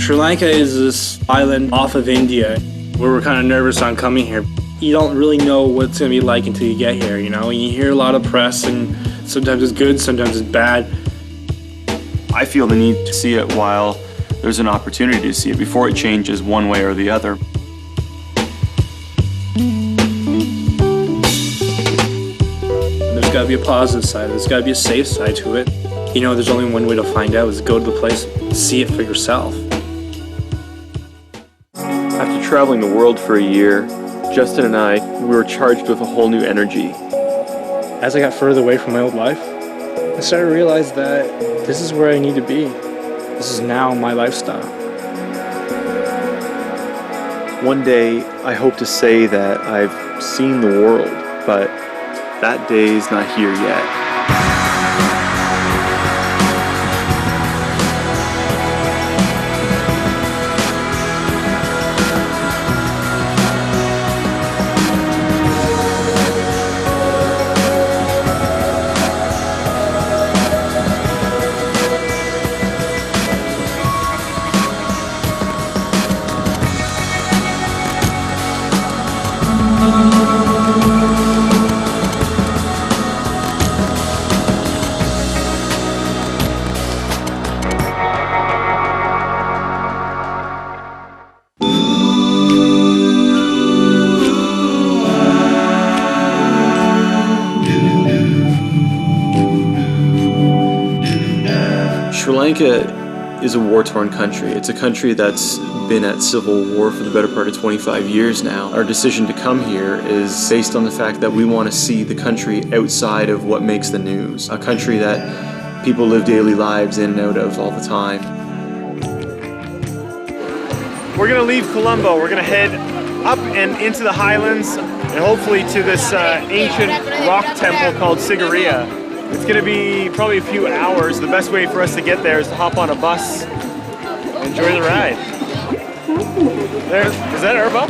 Sri Lanka is this island off of India. We were kind of nervous on coming here. You don't really know what it's going to be like until you get here, you know? And you hear a lot of press, and sometimes it's good, sometimes it's bad. I feel the need to see it while there's an opportunity to see it before it changes one way or the other. There's got to be a positive side. There's got to be a safe side to it. You know, there's only one way to find out is go to the place, see it for yourself. After traveling the world for a year, Justin and I, we were charged with a whole new energy. As I got further away from my old life, I started to realize that this is where I need to be. This is now my lifestyle. One day, I hope to say that I've seen the world, but that day is not here yet. Sri Lanka is a war-torn country. It's a country that's been at civil war for the better part of 25 years now. Our decision to come here is based on the fact that we want to see the country outside of what makes the news. A country that people live daily lives in and out of all the time. We're going to leave Colombo. We're going to head up and into the highlands and hopefully to this ancient rock temple called Sigiriya. It's going to be probably a few hours. The best way for us to get there is to hop on a bus and enjoy the ride. There, is that our bus?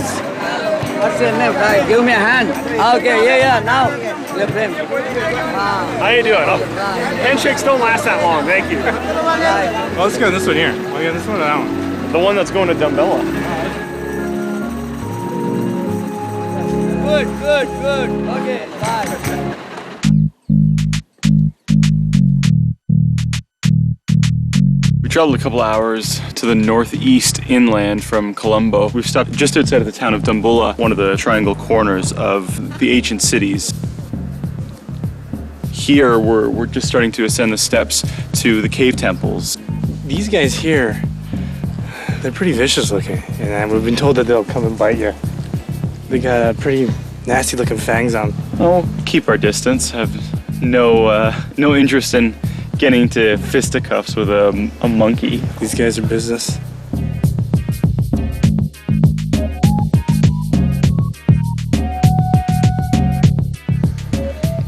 What's your name? Give me a hand. Okay, yeah, now. Lift him. How you doing? Oh, handshakes don't last that long, thank you. Well, let's go this one here. We'll go this one or that one? The one that's going to Dambulla. Good. Okay, bye. We traveled a couple hours to the northeast inland from Colombo. We've stopped just outside of the town of Dambulla, one of the triangle corners of the ancient cities. Here, we're just starting to ascend the steps to the cave temples. These guys here, they're pretty vicious looking, and we've been told that they'll come and bite you. They got pretty nasty looking fangs on. I'll keep our distance. Have no interest in getting to fisticuffs with a monkey. These guys are business.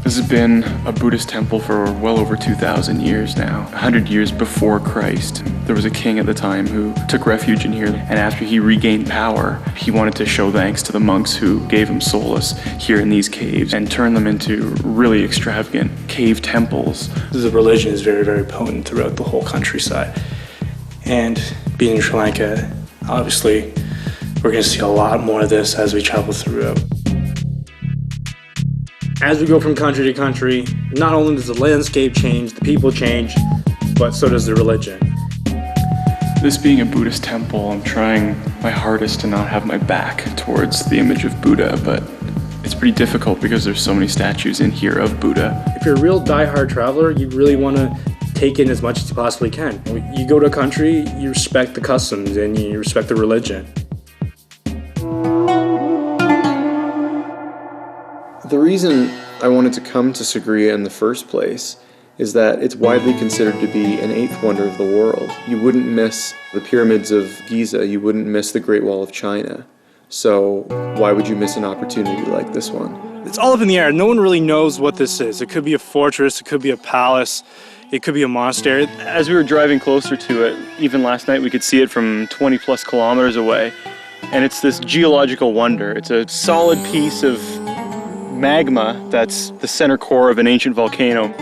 This has been a Buddhist temple for well over 2,000 years now. 100 years before Christ, there was a king at the time who took refuge in here, and after he regained power, he wanted to show thanks to the monks who gave him solace here in these caves and turn them into really extravagant cave temples. The religion is very, very potent throughout the whole countryside. And being in Sri Lanka, obviously, we're going to see a lot more of this as we travel throughout. As we go from country to country, not only does the landscape change, the people change, but so does the religion. This being a Buddhist temple, I'm trying my hardest to not have my back towards the image of Buddha, but it's pretty difficult because there's so many statues in here of Buddha. If you're a real die-hard traveler, you really want to take in as much as you possibly can. You go to a country, you respect the customs and you respect the religion. The reason I wanted to come to Sigiriya in the first place is that it's widely considered to be an eighth wonder of the world. You wouldn't miss the pyramids of Giza, you wouldn't miss the Great Wall of China. So why would you miss an opportunity like this one? It's all up in the air. No one really knows what this is. It could be a fortress, it could be a palace, it could be a monastery. As we were driving closer to it, even last night we could see it from 20 plus kilometers away. And it's this geological wonder. It's a solid piece of magma that's the center core of an ancient volcano.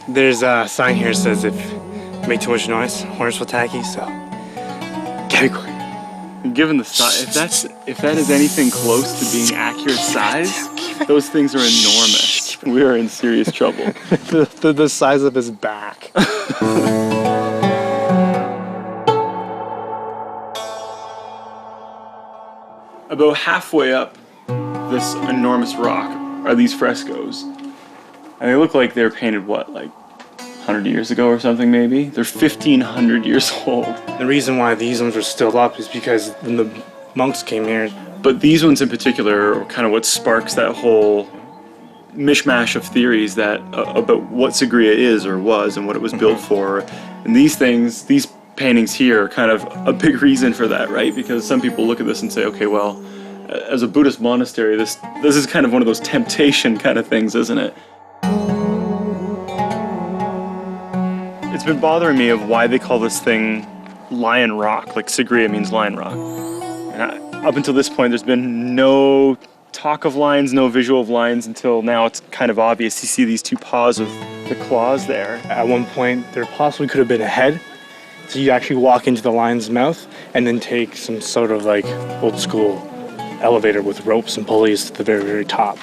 There's a sign here that says if you make too much noise, horns will attack you, so Given the size, if that is anything close to being accurate size, those things are enormous. We are in serious trouble. the size of his back. About halfway up this enormous rock are these frescoes. And they look like they were painted, what, like 100 years ago or something maybe? They're 1,500 years old. The reason why these ones are still up is because when the monks came here. But these ones in particular are kind of what sparks that whole mishmash of theories that about what Sigiriya is or was and what it was built for. And these paintings here are kind of a big reason for that, right? Because some people look at this and say, okay, well, as a Buddhist monastery, this is kind of one of those temptation kind of things, isn't it? It's been bothering me of why they call this thing Lion Rock, like Sigiriya means Lion Rock. And up until this point, there's been no talk of lions, no visual of lions, until now it's kind of obvious. You see these two paws of the claws there. At one point, there possibly could have been a head. So you actually walk into the lion's mouth and then take some sort of like old school elevator with ropes and pulleys to the very, very top.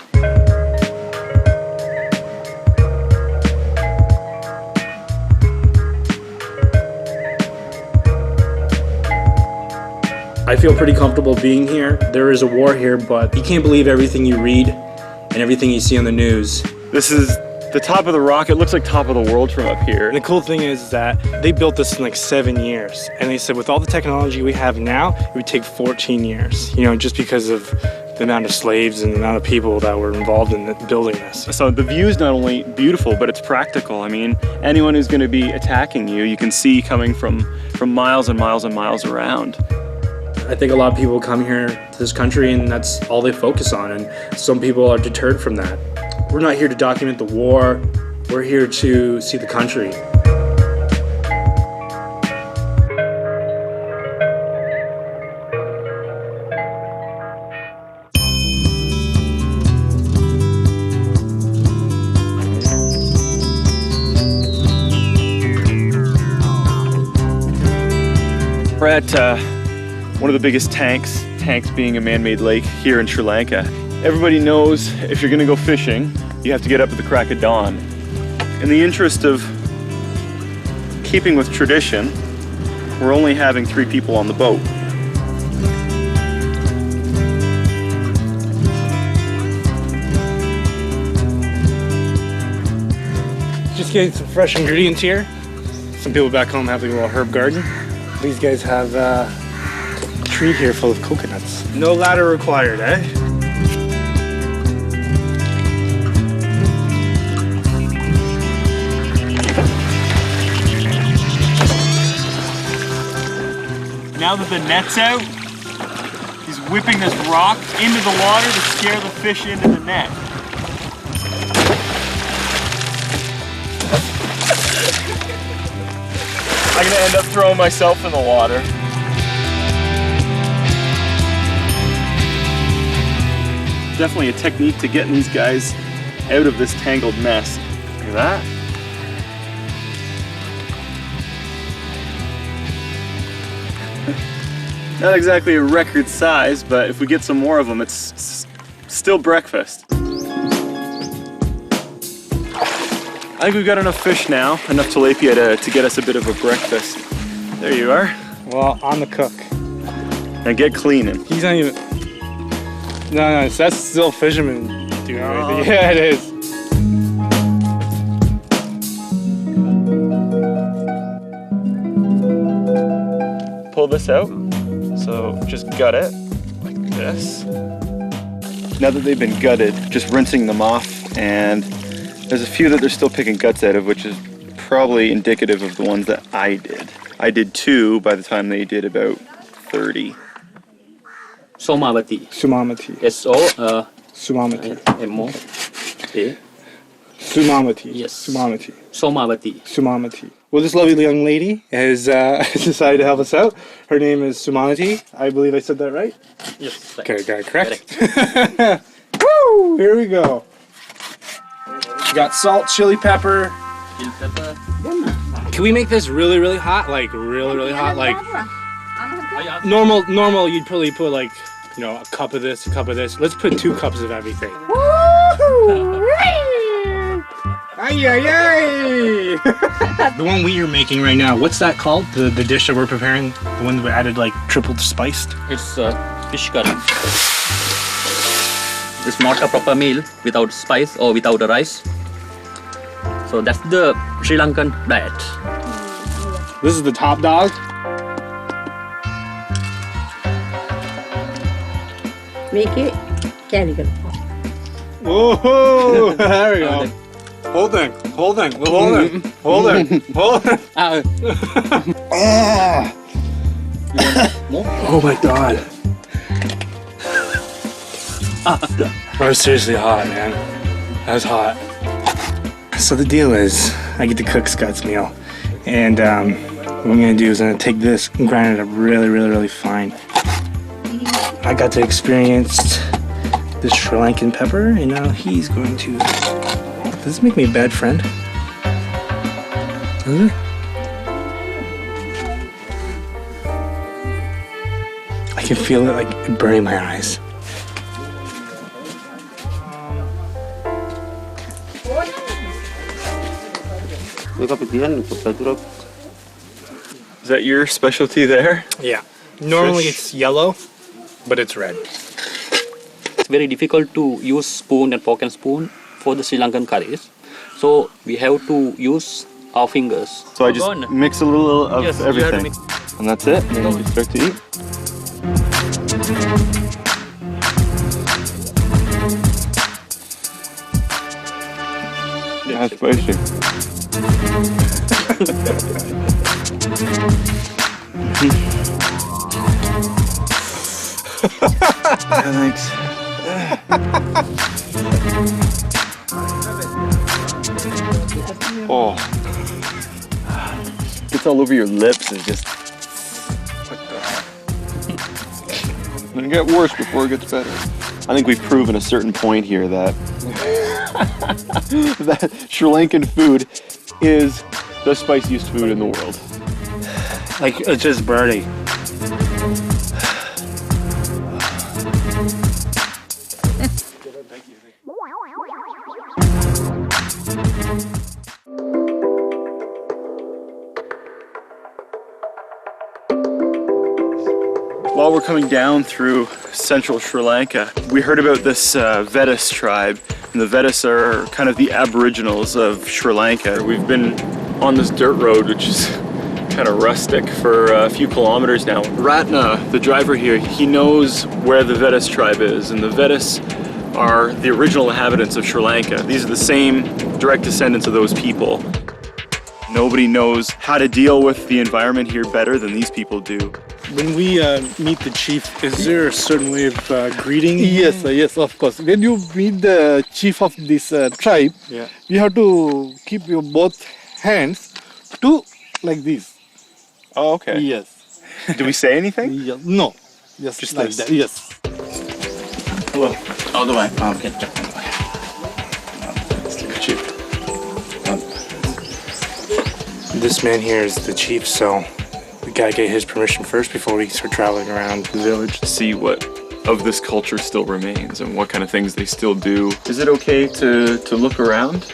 I feel pretty comfortable being here. There is a war here, but you can't believe everything you read and everything you see on the news. This is the top of the rock. It looks like top of the world from up here. And the cool thing is that they built this in like 7 years. And they said with all the technology we have now, it would take 14 years, you know, just because of the amount of slaves and the amount of people that were involved in building this. So the view is not only beautiful, but it's practical. I mean, anyone who's going to be attacking you, you can see coming from miles and miles and miles around. I think a lot of people come here to this country and that's all they focus on, and some people are deterred from that. We're not here to document the war, we're here to see the country. We're at one of the biggest tanks being a man-made lake here in Sri Lanka. Everybody knows if you're gonna go fishing, you have to get up at the crack of dawn. In the interest of keeping with tradition, we're only having 3 people on the boat. Just getting some fresh ingredients here. Some people back home have like a little herb garden. These guys have a tree here full of coconuts. No ladder required, eh? Now that the net's out, he's whipping this rock into the water to scare the fish into the net. I'm gonna end up throwing myself in the water. Definitely a technique to getting these guys out of this tangled mess. Look at that. Not exactly a record size, but if we get some more of them, it's still breakfast. I think we've got enough fish now, enough tilapia to get us a bit of a breakfast. There you are. Well, I'm the cook. And get cleaning. He's not even... No, that's still fisherman doing everything. Yeah, it is. Pull this out. So just gut it, like this. Now that they've been gutted, just rinsing them off, and there's a few that they're still picking guts out of, which is probably indicative of the ones that I did. I did 2 by the time they did about 30. Somavati. Sumamati. S-O, Sumamati. M-O-A. Sumamati. Yes. Sumamati. Somavati. Sumamati. Well, this lovely young lady has decided to help us out. Her name is Sumamati. I believe I said that right? Yes. Okay, got it correct. Woo! Here we go. We got salt, chili pepper. Chili pepper. Can we make this really, really hot? Like, really, really hot? Like, Normal, you'd probably put like, you know, a cup of this, a cup of this. Let's put 2 cups of everything. The one you're making right now, what's that called? The dish that we're preparing? The one that we added like triple spiced? It's fish curry. It's not a proper meal without spice or without a rice. So that's the Sri Lankan diet. This is the top dog. Make it canical. Whoa! There we go. Holding. Oh my god. That was seriously hot, man. That was hot. So the deal is, I get to cook Scott's meal. And what I'm gonna do is I'm gonna take this and grind it up really fine. I got to experience this Sri Lankan pepper, and now he's going to... Does this make me a bad friend? Does it? I can feel it like burning my eyes. Is that your specialty there? Yeah. Normally it's yellow, but it's red. It's very difficult to use spoon and fork and spoon for the Sri Lankan curries. So we have to use our fingers. So I just mix a little of Yes, you have to everything. mix. And that's it? And then you start to eat? Yeah, it's spicy. Yeah, thanks. Oh. Gets all over your lips and just... It's gonna get worse before it gets better. I think we've proven a certain point here that that Sri Lankan food is the spiciest food in the world. Like, it's just burning. While we're coming down through central Sri Lanka, we heard about this Veddas tribe, and the Veddas are kind of the aboriginals of Sri Lanka. We've been on this dirt road, which is kind of rustic, for a few kilometers now. Ratna, the driver here, he knows where the Veddas tribe is, and the Veddas are the original inhabitants of Sri Lanka. These are the same direct descendants of those people. Nobody knows how to deal with the environment here better than these people do. When we meet the chief, is there a certain way of greeting? Yes, of course. When you meet the chief of this tribe, you have to keep your both hands like this. Oh, okay. Yes. Do we say anything? No. Yes, Just like this. that. Yes. Hello. All the way. Chief. This man here is the chief, so we gotta get his permission first before we start traveling around the village To see what of this culture still remains and what kind of things they still do. Is it okay to look around?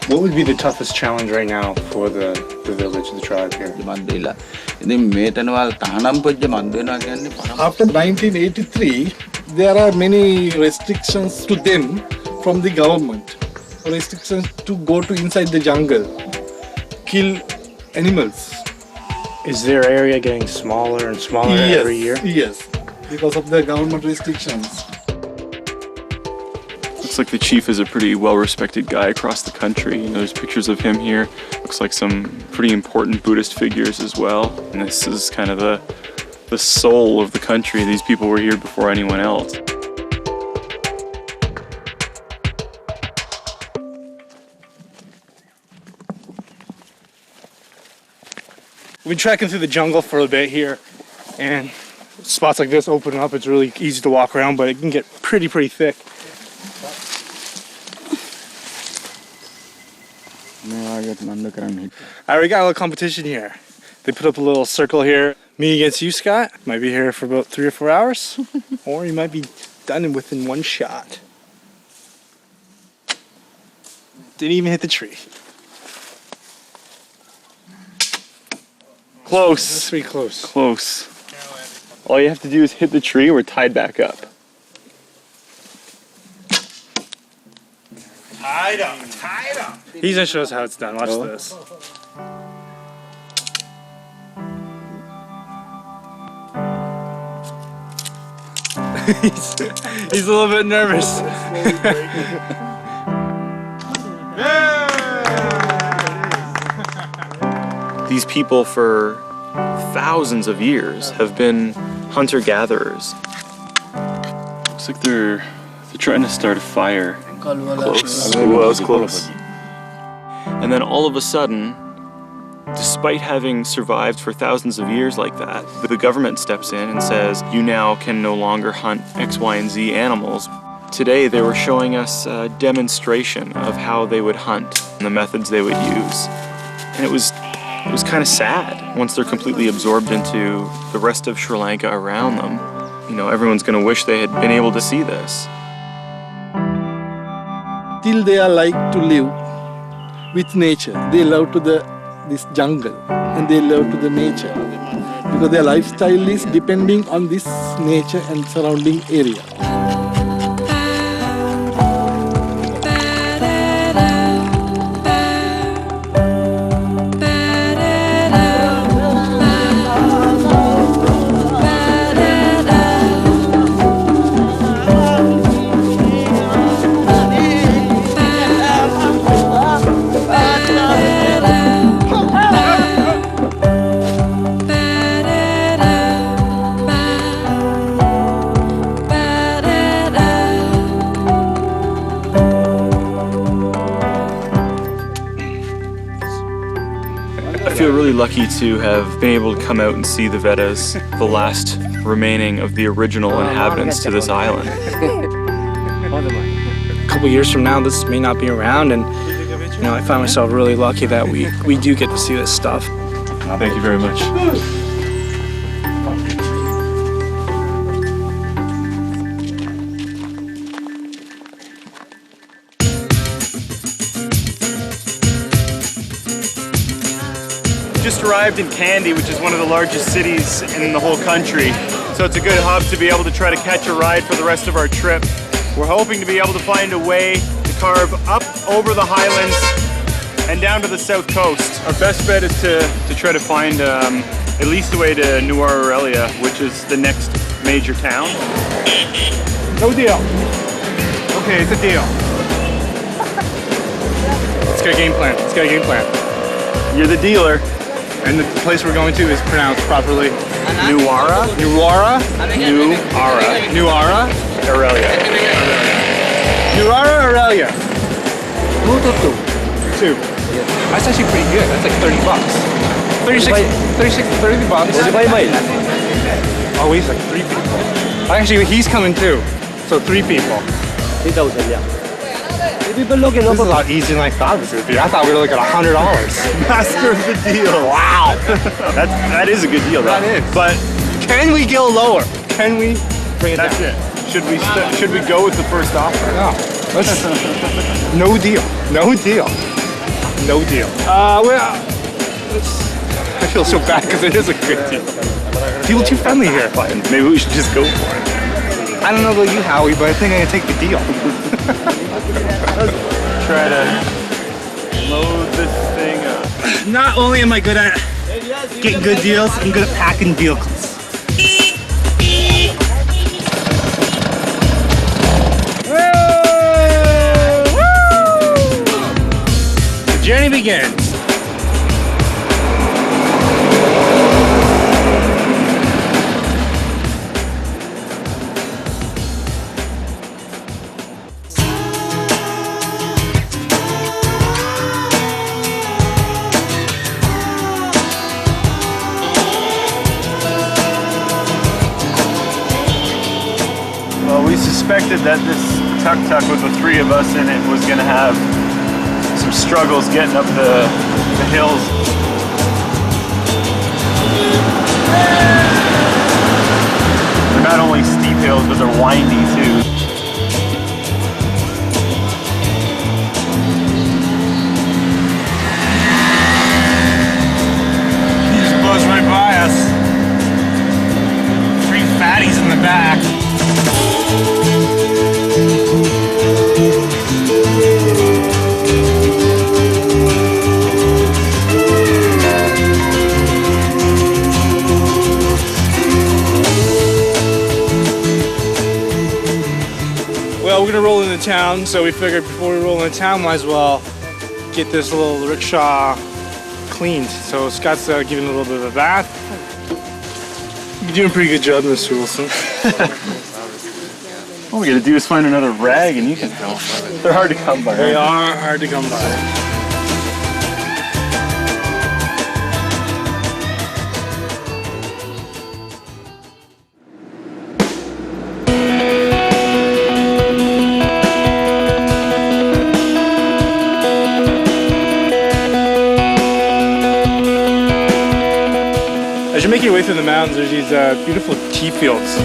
What would be the toughest challenge right now for the village, the tribe here? After 1983, there are many restrictions to them from the government. Restrictions to go to inside the jungle, kill animals. Is their area getting smaller and smaller every year? Yes, because of the government restrictions. Looks like the chief is a pretty well-respected guy across the country. You know, there's pictures of him here. Looks like some pretty important Buddhist figures as well. And this is kind of the soul of the country. These people were here before anyone else. We've been trekking through the jungle for a bit here, and spots like this open up. It's really easy to walk around, but it can get pretty thick. Alright, we got a little competition here. They put up a little circle here. Me against you, Scott. Might be here for about 3 or 4 hours. Or you might be done within one shot. Didn't even hit the tree. Close. That's pretty close. Close. All you have to do is hit the tree or we're tied back up. Tied up. He's gonna show us how it's done. Watch this. he's a little bit nervous. These people for thousands of years have been hunter-gatherers. Looks like they're trying to start a fire. Close. Ooh, that was close. And then all of a sudden, despite having survived for thousands of years like that, the government steps in and says, you now can no longer hunt X, Y, and Z animals. Today they were showing us a demonstration of how they would hunt and the methods they would use. And it was kind of sad once they're completely absorbed into the rest of Sri Lanka around them. You know, everyone's going to wish they had been able to see this. Till they are like to live with nature. They love to this jungle and they love to the nature because their lifestyle is depending on this nature and surrounding area. I feel really lucky to have been able to come out and see the Veddas, the last remaining of the original inhabitants to this island. A couple years from now, this may not be around, and you know, I find myself really lucky that we do get to see this stuff. Thank you very much. Just arrived in Kandy, which is one of the largest cities in the whole country. So it's a good hub to be able to try to catch a ride for the rest of our trip. We're hoping to be able to find a way to carve up over the highlands and down to the south coast. Our best bet is to try to find at least a way to Nuwara Eliya, which is the next major town. No deal. Okay, it's a deal. Let's get a game plan. Let's get a game plan. You're the dealer. And the place we're going to is pronounced properly. Nuwara? Nuwara? Nuwara Eliya. Nuwara Eliya. 2. 2. That's actually pretty good. That's like $30. 30 bucks. Oh, he's like 3 people. Actually, he's coming too. So 3 people. This is a lot easier than I thought it was going to be. I thought we were looking at $100. Master of the deal. Wow. that is a good deal, though. That is. But Can we go lower? Can we bring it that's down? it. Should we go with the first offer? No. No deal. No deal. No deal. I feel so bad because it is a good deal. People too friendly here. Maybe we should just go for it. I don't know about you, Howie, but I think I'm going to take the deal. Try to load this thing up. Not only am I good at getting good deals, I'm good at packing vehicles. The journey begins. We suspected that this tuk-tuk with the 3 of us in it was going to have some struggles getting up the hills. town, so we figured before we roll into town, might as well get this little rickshaw cleaned. So Scott's giving it a little bit of a bath. You're doing a pretty good job, Mr. Wilson. All we gotta do is find another rag and you can help. They're hard to come by. They are hard to come by. As you make your way through the mountains, there's these beautiful tea fields.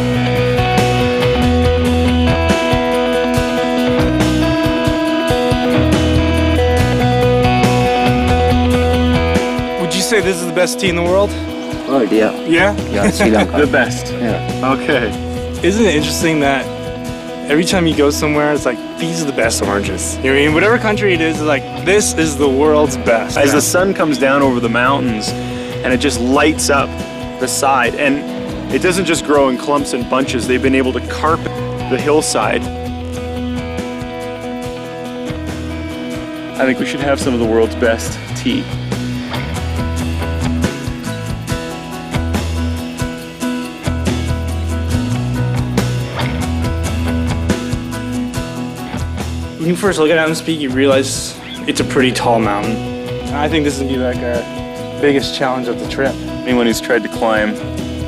Would you say this is the best tea in the world? Oh dear. Yeah? Yeah, Sri Lanka. The best. Yeah. Okay. Isn't it interesting that every time you go somewhere, it's like, these are the best oranges. You know what I mean? Whatever country it is, it's like, this is the world's best. As the sun comes down over the mountains and it just lights up the side, and it doesn't just grow in clumps and bunches, they've been able to carpet the hillside. I think we should have some of the world's best tea. When you first look at Adams Peak, you realize it's a pretty tall mountain. I think this is gonna be like our biggest challenge of the trip. Anyone who's tried to climb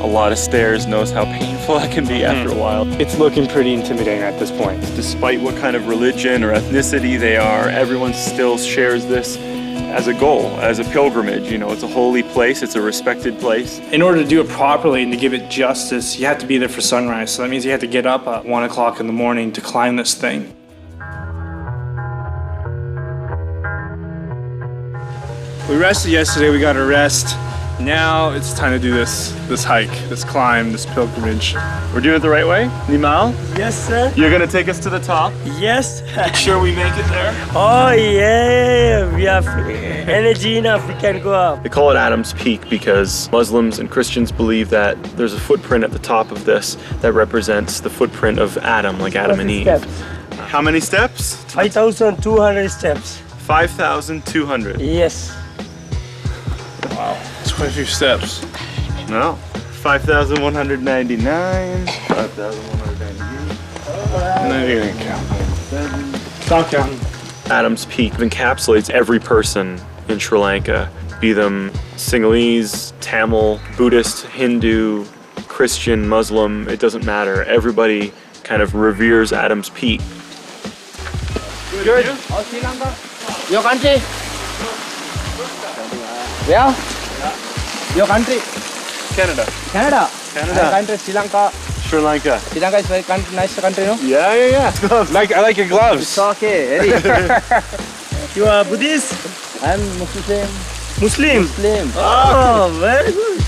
a lot of stairs knows how painful that can be after a while. It's looking pretty intimidating at this point. Despite what kind of religion or ethnicity they are, everyone still shares this as a goal, as a pilgrimage. You know, it's a holy place, it's a respected place. In order to do it properly and to give it justice, you have to be there for sunrise. So that means you have to get up at 1 o'clock in the morning to climb this thing. We rested yesterday, we got a rest. Now it's time to do this hike, this climb, this pilgrimage. We're doing it the right way? Nimal? Yes, sir. You're gonna take us to the top? Yes. Sure we make it there? Oh, yeah. We have energy enough. We can go up. They call it Adam's Peak because Muslims and Christians believe that there's a footprint at the top of this that represents the footprint of Adam, like Adam and Eve. Steps. How many steps? 5,200 steps. 5,200. Yes. Wow, it's quite a few steps. No. 5,199. 5,198. No, you didn't count. Stop counting. Adam's Peak encapsulates every person in Sri Lanka, be them Sinhalese, Tamil, Buddhist, Hindu, Christian, Muslim, it doesn't matter. Everybody kind of reveres Adam's Peak. Good. Oh, Sri Lanka. Your country? Where? Your country? Canada. Canada. Canada. My country, Sri Lanka. Sri Lanka. Sri Lanka is very nice country, no? Yeah. I like your gloves. It's okay. You are Buddhist? I'm Muslim. Muslim? Muslim. Oh, very good.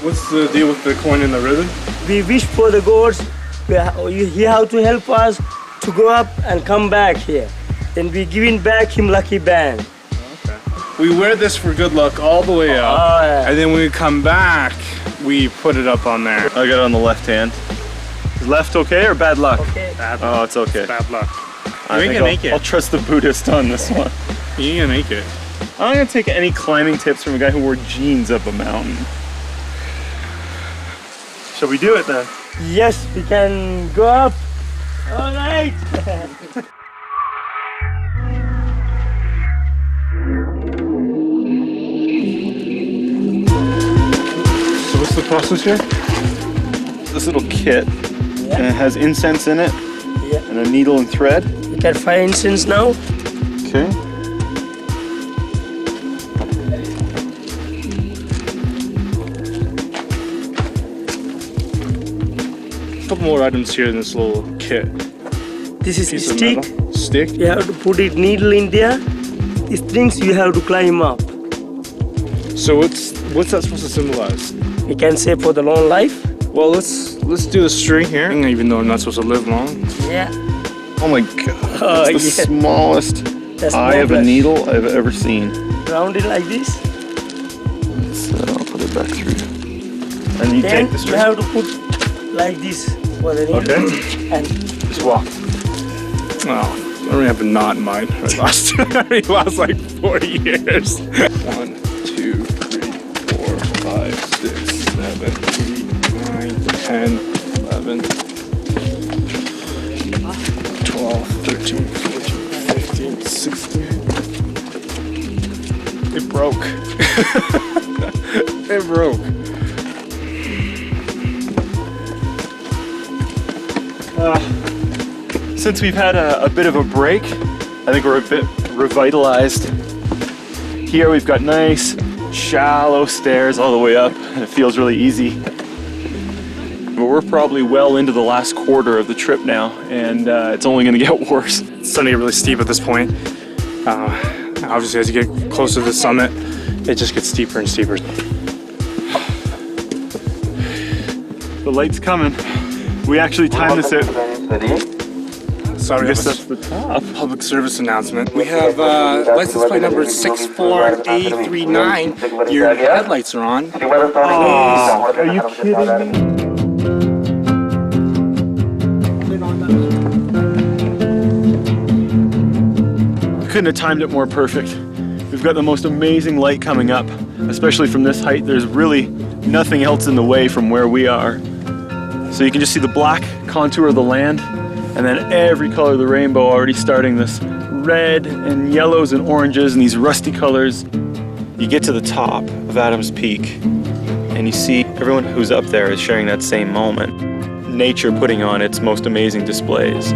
What's the deal with the coin and the ribbon? We wish for the gods. He have to help us to go up and come back here. Then we giving back him lucky band. Okay. We wear this for good luck all the way up. Oh, yeah. And then when we come back, we put it up on there. I got it on the left hand. Is left okay or bad luck? Okay. Bad Oh, it's okay. Bad luck. I You ain't think gonna make it. I'll trust the Buddhist on this one. You ain't gonna make it. I'm not gonna take any climbing tips from a guy who wore jeans up a mountain. Shall we do it then? Yes, we can go up. All right. So what's the process here? This little kit, and it has incense in it, Yeah. and a needle and thread. You can find incense now. Okay. A couple more items here in this little kit. This is Piece of stick. metal. Stick? You have to put it needle in there. These things you have to climb up. So what's that supposed to symbolize? You can say for the long life. Well, let's do the string here. Even though I'm not supposed to live long. Yeah. Oh my god, Oh, that's the yeah. smallest That's eye of a more needle I've ever seen. round it like this. So I'll put it back through. And you Then take the you string. have to put like this for the ring. Okay. And Just walk. Oh, I don't have a knot in mine. I lost like 40 years. 1, 2, 3, 4, 5, 6, 7, 9, 10, 11, 12, 13, 14, 15, 16. It broke. It broke. Since we've had a bit of a break, I think we're a bit revitalized. Here we've got nice, shallow stairs all the way up, and it feels really easy. But we're probably well into the last quarter of the trip now, and it's only going to get worse. It's starting to get really steep at this point. Obviously, as you get closer to the summit, it just gets steeper and steeper. The light's coming. We actually timed this out. Sorry, I guess that's the top. public service announcement. We have license plate number 64A39. Your headlights are on. Oh, are you kidding me? Couldn't have timed it more perfect. We've got the most amazing light coming up, especially from this height. There's really nothing else in the way from where we are. So you can just see the black contour of the land, and then every color of the rainbow already starting this red and yellows and oranges and these rusty colors. You get to the top of Adams Peak, and you see everyone who's up there is sharing that same moment. Nature putting on its most amazing displays.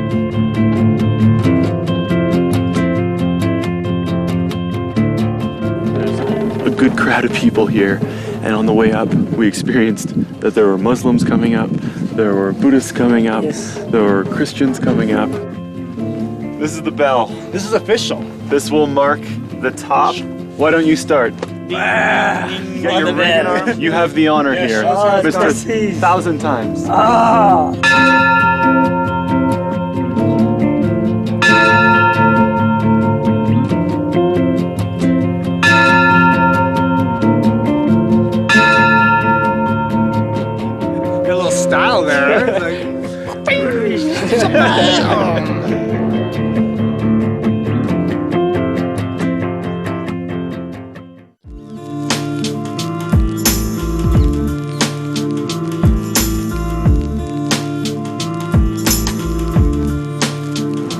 A good crowd of people here, and on the way up we experienced that there were Muslims coming up, there were Buddhists coming up, there were Christians coming up. This is the bell. This is official. This will mark the top. Why don't you start? You got your ring on. You have the honor here, Mr. 1,000 times. Style there.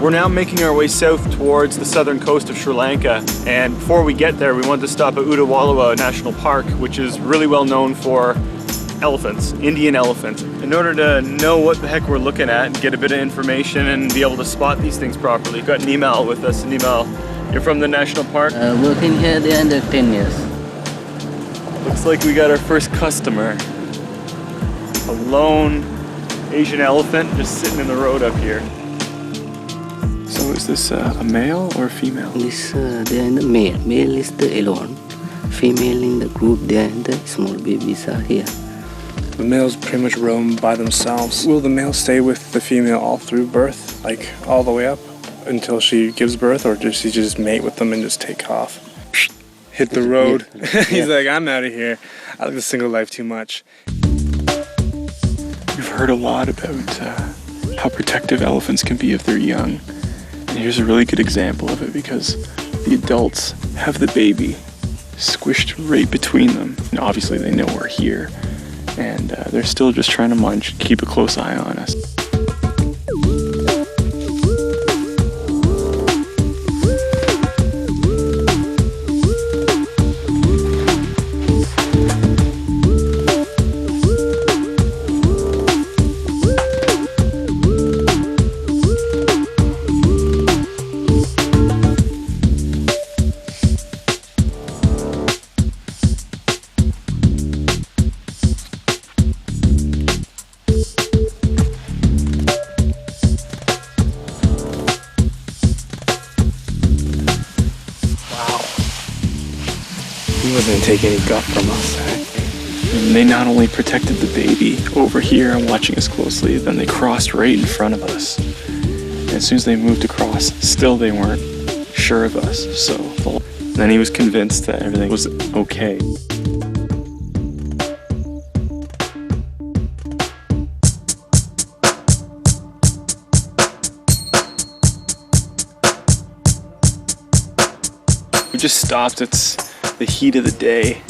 We're now making our way south towards the southern coast of Sri Lanka, and before we get there we want to stop at Udawalawe National Park, which is really well known for elephants, Indian elephants. In order to know what the heck we're looking at and get a bit of information and be able to spot these things properly, we've got Nimal with us. Nimal, you're from the national park? Working here there under 10 years. Looks like we got our first customer. A lone Asian elephant just sitting in the road up here. So is this a male or a female? This they are in the male. Male is the alone. Female in the group there and the small babies are here. The males pretty much roam by themselves. Will the male stay with the female all through birth, like all the way up until she gives birth, or does he just mate with them and just take off? Hit the road. He's like, I'm out of here. I like the single life too much. We've heard a lot about how protective elephants can be of their young. And here's a really good example of it, because the adults have the baby squished right between them. And obviously they know we're here, and they're still just trying to munch, keep a close eye on us. He wasn't gonna take any gut from us. And they not only protected the baby over here and watching us closely, then they crossed right in front of us. And as soon as they moved across, still they weren't sure of us. So then he was convinced that everything was okay. We just stopped. It's the heat of the day.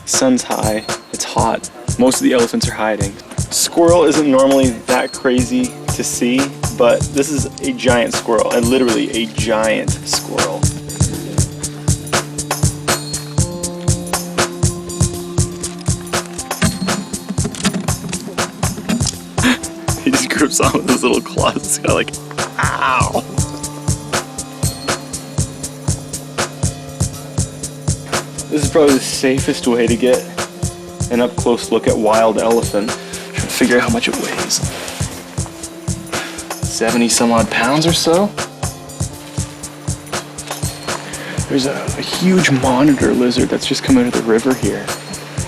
Sun's high. It's hot. Most of the elephants are hiding. Squirrel isn't normally that crazy to see, but this is a giant squirrel, and literally a giant squirrel. He just grips on with his little claws. It's kind of like, ow! This is probably the safest way to get an up-close look at wild elephant. Trying to figure out how much it weighs. 70 some odd pounds or so. There's a huge monitor lizard that's just come out of the river here.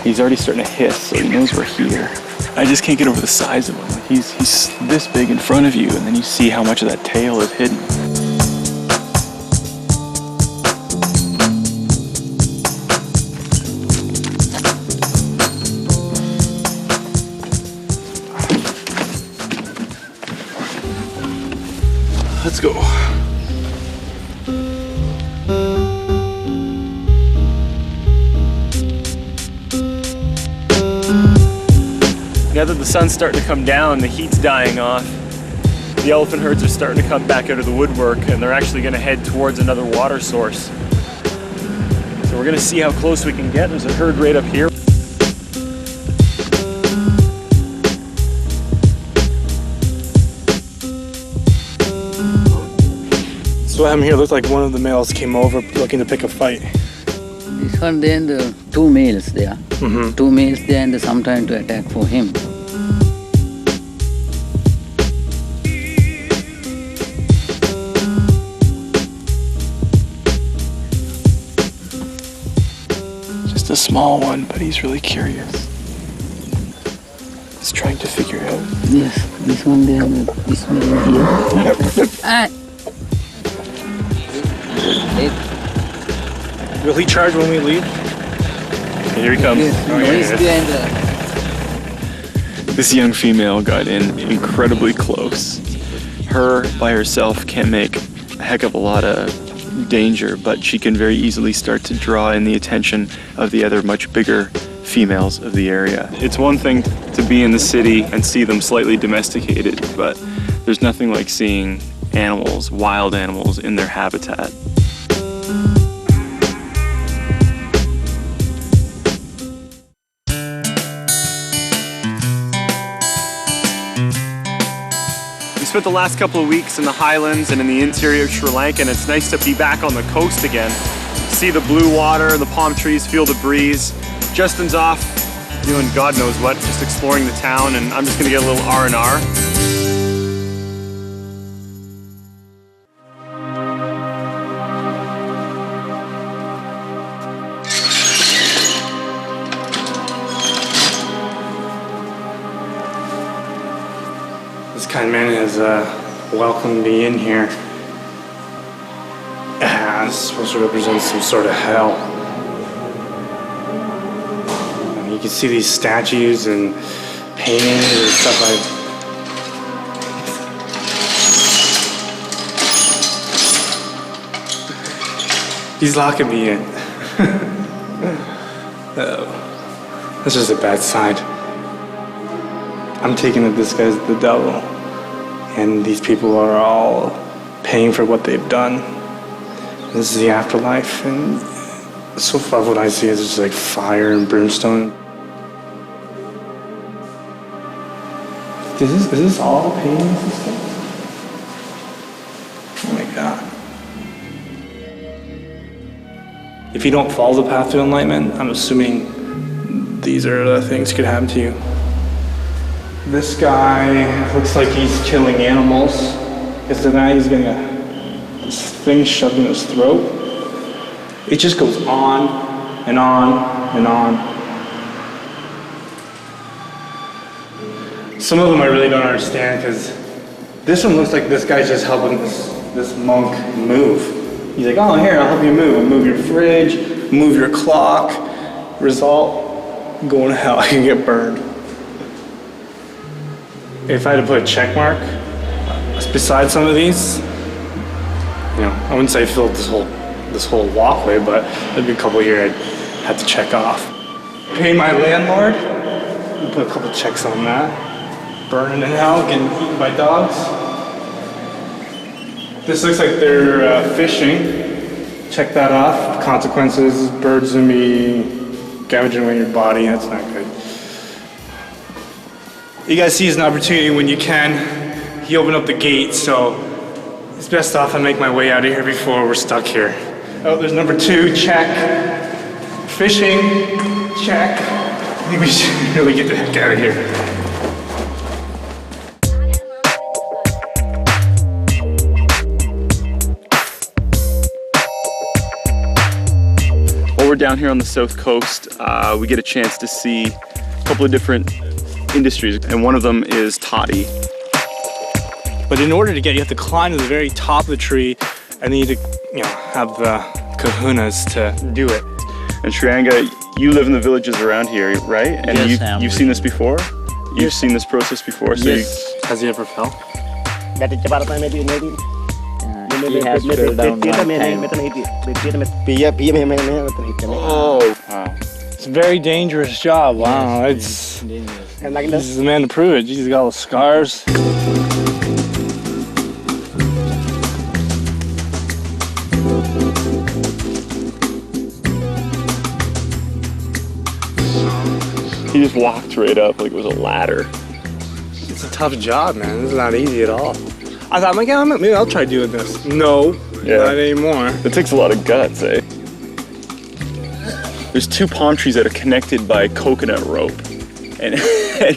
He's already starting to hiss, so he knows we're here. I just can't get over the size of him. He's this big in front of you, and then you see how much of that tail is hidden. Let's go. Now that the sun's starting to come down, the heat's dying off, the elephant herds are starting to come back out of the woodwork, and they're actually going to head towards another water source. So we're going to see how close we can get. There's a herd right up here. So I'm here, looked like one of the males came over looking to pick a fight. This one, then the two males there. Mm-hmm. Two males there, and sometimes to attack for him. Just a small one, but he's really curious. He's trying to figure out. Yes, this one there, this male here. Will he charge when we leave? Here he comes. This young female got in incredibly close. Her by herself can't make a heck of a lot of danger, but she can very easily start to draw in the attention of the other much bigger females of the area. It's one thing to be in the city and see them slightly domesticated, but there's nothing like seeing animals, wild animals, in their habitat. We spent the last couple of weeks in the highlands and in the interior of Sri Lanka, and it's nice to be back on the coast again. See the blue water, the palm trees, feel the breeze. Justin's off doing God knows what, just exploring the town, and I'm just gonna get a little R&R. This kind man has welcomed me in here as supposed to represent some sort of hell. And you can see these statues and paintings and stuff He's locking me in. Oh, that's just a bad sign. I'm taking that this guy's the devil, and these people are all paying for what they've done. This is the afterlife, and so far what I see is just like fire and brimstone. Is this all paintings and stuff? Oh my God. If you don't follow the path to enlightenment, I'm assuming these are the things that could happen to you. This guy looks like he's killing animals. Because the guy is getting this thing shoved in his throat. It just goes on and on and on. Some of them I really don't understand, because this one looks like this guy's just helping this monk move. He's like, oh, here, I'll help you move. I'll move your fridge, move your clock. Result, going to hell, I can get burned. If I had to put a check mark beside some of these, I wouldn't say I filled this whole this whole walkway, but there'd be a couple here I'd have to check off. Pay my landlord. Put a couple checks on that. Burning in hell, getting eaten by dogs. This looks like they're fishing. Check that off. Consequences, birds gonna be gouging away your body. That's not good. You guys see as an opportunity when you can. He opened up the gate, so it's best off I make my way out of here before we're stuck here. Oh, there's number 2, check. Fishing, check. I think we should really get the heck out of here. While we're down here on the south coast, we get a chance to see a couple of different industries, and one of them is toddy. But in order to get, you have to climb to the very top of the tree, and then you need to, have the kahunas to do it. And Shriyanga, you live in the villages around here, right? And Yes, you've seen this before? You've seen this process before? So Yes. Has he ever fell? He has fell down one time. Oh, wow. It's a very dangerous job. Wow, this is the man to prove it. He's got all the scars. He just walked right up like it was a ladder. It's a tough job, man. This is not easy at all. I thought, maybe I'll try doing this. No, not anymore. It takes a lot of guts, eh? There's 2 palm trees that are connected by coconut rope. And,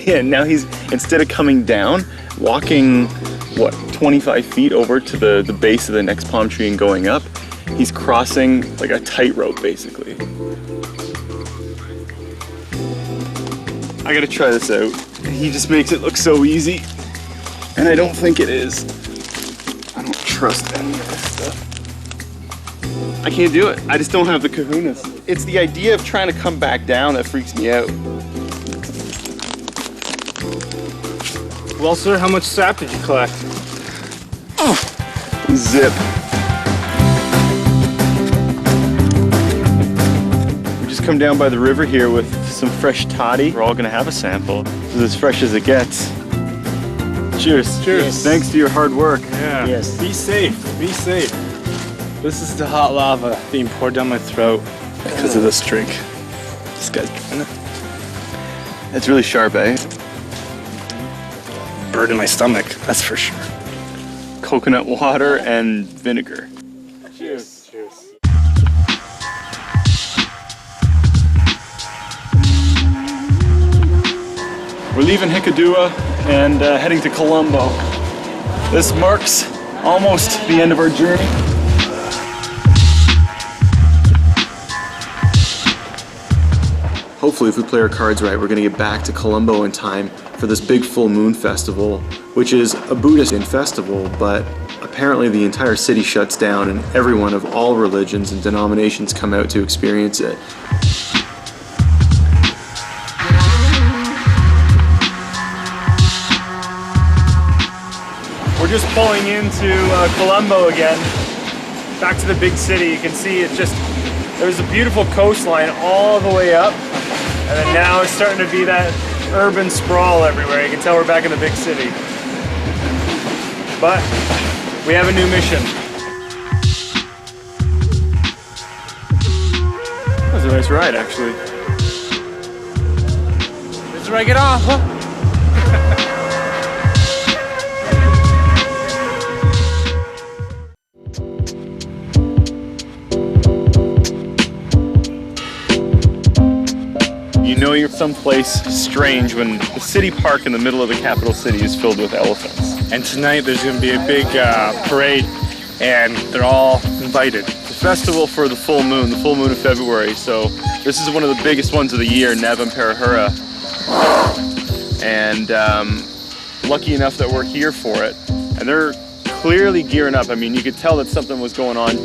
and now he's, instead of coming down, walking, 25 feet over to the base of the next palm tree and going up, he's crossing like a tightrope, basically. I gotta try this out. He just makes it look so easy, and I don't think it is. I don't trust any of this stuff. I can't do it. I just don't have the kahunas. It's the idea of trying to come back down that freaks me out. Well, sir, how much sap did you collect? Zip. We just come down by the river here with some fresh toddy. We're all gonna have a sample. This is as fresh as it gets. Cheers. Cheers. Yes. Thanks to your hard work. Yeah. Yes. Be safe. Be safe. This is the hot lava being poured down my throat because of this drink. This guy's drinking it. It's really sharp, eh? Bird in my stomach, that's for sure. Coconut water and vinegar. Cheers. Cheers. We're leaving Hikkaduwa and heading to Colombo. This marks almost the end of our journey. Hopefully, if we play our cards right, we're going to get back to Colombo in time for this big full moon festival, which is a Buddhist festival, but apparently the entire city shuts down and everyone of all religions and denominations come out to experience it. We're just pulling into Colombo again, back to the big city. You can see there's a beautiful coastline all the way up, and then now it's starting to be that urban sprawl everywhere. You can tell we're back in the big city. But we have a new mission. That was a nice ride, actually. This is where I get off, huh? You know you're someplace strange when the city park in the middle of the capital city is filled with elephants. And tonight there's going to be a big parade, and they're all invited. It's a festival for the full moon of February, so this is one of the biggest ones of the year, Navam Perahera. And lucky enough that we're here for it. And they're clearly gearing up. I mean, you could tell that something was going on.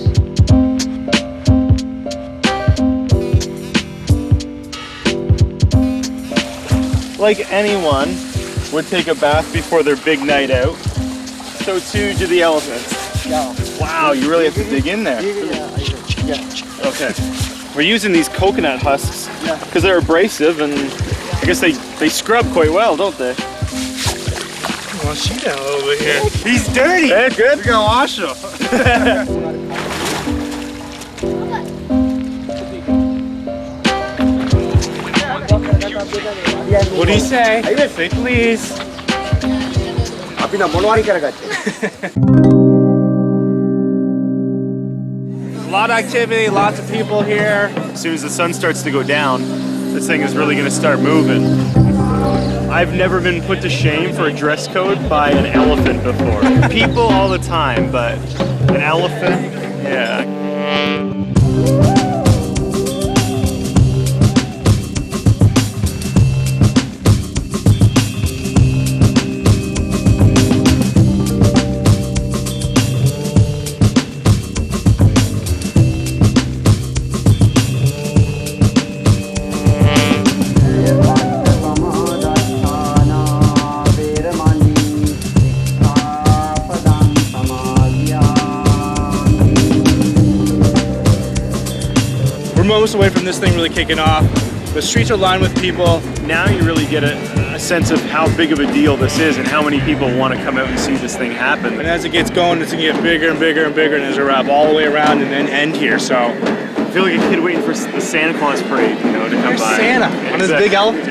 Like anyone would take a bath before their big night out, so too do the elephants. Wow, you really have to dig in there. Yeah. Okay. We're using these coconut husks because they're abrasive, and I guess they scrub quite well, don't they? Wash you down a little bit here. He's dirty. Yeah, good. We're gonna wash him. What do you say? Say please. A lot of activity, lots of people here. As soon as the sun starts to go down, this thing is really gonna start moving. I've never been put to shame for a dress code by an elephant before. People all the time, but an elephant, yeah. Moments away from this thing really kicking off. The streets are lined with people. Now you really get a sense of how big of a deal this is and how many people want to come out and see this thing happen. And as it gets going, it's gonna get bigger and bigger and bigger, and there's a wrap all the way around and then end here. So I feel like a kid waiting for the Santa Claus parade, you know, to come by. Santa on his big elephant.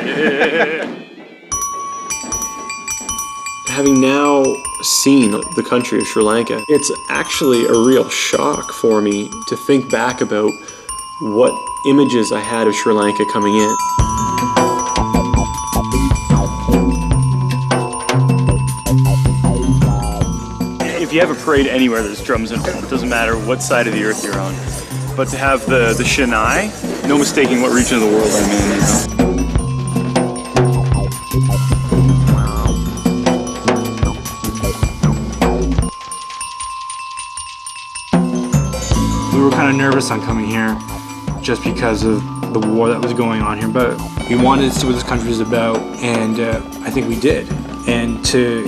Having now seen the country of Sri Lanka, it's actually a real shock for me to think back about what images I had of Sri Lanka coming in. If you have a parade anywhere, there's drums involved. It doesn't matter what side of the earth you're on. But to have the Shanai, no mistaking what region of the world I'm in, you know. We were kind of nervous on coming here just because of the war that was going on here, but we wanted to see what this country was about, and I think we did. And to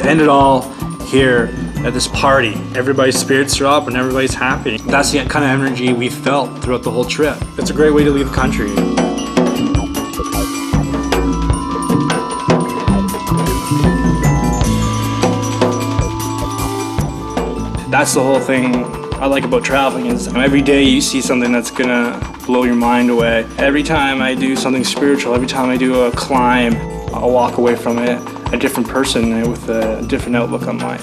end it all here at this party, everybody's spirits are up and everybody's happy. That's the kind of energy we felt throughout the whole trip. It's a great way to leave the country. That's the whole thing I like about traveling is every day you see something that's gonna blow your mind away. Every time I do something spiritual, every time I do a climb, I'll walk away from it a different person with a different outlook on life.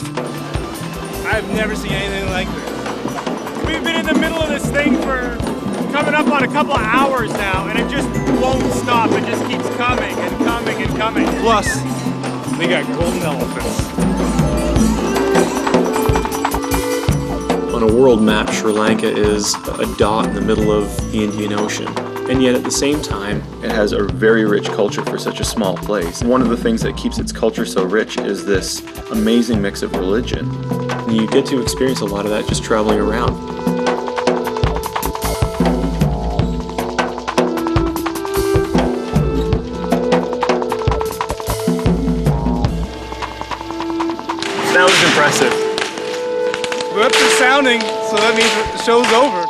I've never seen anything like this. We've been in the middle of this thing for coming up on a couple of hours now, and it just won't stop. It just keeps coming and coming and coming. Plus, they got golden elephants. On a world map, Sri Lanka is a dot in the middle of the Indian Ocean. And yet at the same time, it has a very rich culture for such a small place. One of the things that keeps its culture so rich is this amazing mix of religion. And you get to experience a lot of that just traveling around. That was impressive. We're up to sounding, so that means the show's over.